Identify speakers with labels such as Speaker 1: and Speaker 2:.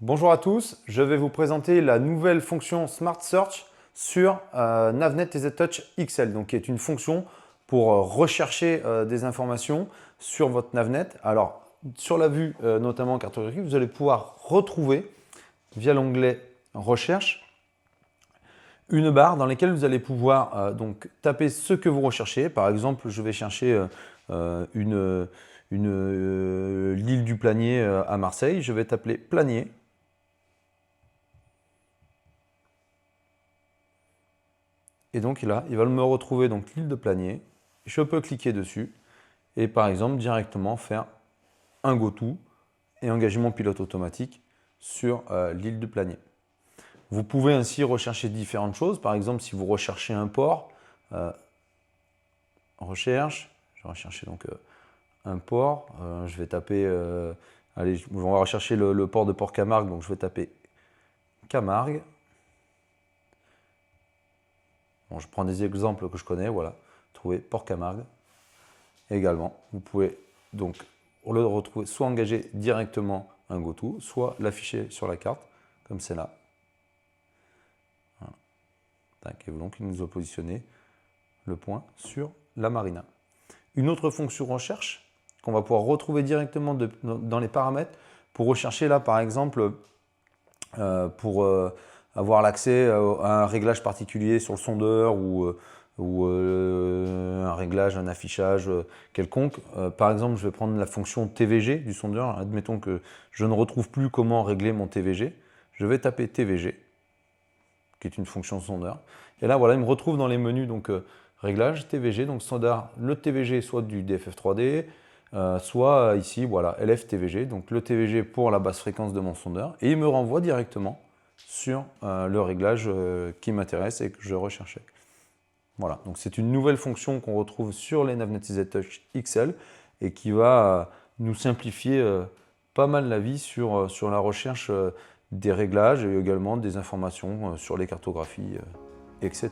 Speaker 1: Bonjour à tous, je vais vous présenter la nouvelle fonction Smart Search sur Navnet EasyTouch XL, donc qui est une fonction pour rechercher des informations sur votre Navnet. Alors, sur la vue notamment cartographique, vous allez pouvoir retrouver via l'onglet Recherche une barre dans laquelle vous allez pouvoir donc taper ce que vous recherchez. Par exemple, je vais chercher l'île du Planier à Marseille. Je vais taper Planier. Et donc là, il va me retrouver donc l'île de Planier. Je peux cliquer dessus et par exemple directement faire un GoTo et engager mon pilote automatique sur l'île de Planier. Vous pouvez ainsi rechercher différentes choses. Par exemple, si vous recherchez un port, recherche, je vais rechercher donc un port. Je vais taper, allez, on va rechercher le port de Port-Camargue, donc je vais taper Camargue. Bon, je prends des exemples que je connais, voilà. Trouver Port-Camargue également. Vous pouvez donc le retrouver, soit engager directement un GoTo, soit l'afficher sur la carte, comme c'est là. Voilà. Et donc, il nous a positionné le point sur la marina. Une autre fonction recherche qu'on va pouvoir retrouver directement dans les paramètres pour rechercher là, par exemple, pour avoir l'accès à un réglage particulier sur le sondeur ou un réglage, un affichage quelconque. Par exemple, je vais prendre la fonction TVG du sondeur. Admettons que je ne retrouve plus comment régler mon TVG. Je vais taper TVG, qui est une fonction sondeur. Et là, voilà, il me retrouve dans les menus donc réglage, TVG, donc sondeur, le TVG soit du DFF3D, soit ici, voilà, LF-TVG, donc le TVG pour la basse fréquence de mon sondeur. Et il me renvoie directement sur le réglage qui m'intéresse et que je recherchais. Voilà, donc c'est une nouvelle fonction qu'on retrouve sur les Navnet EasyTouch XL et qui va nous simplifier pas mal la vie sur la recherche des réglages et également des informations sur les cartographies, etc.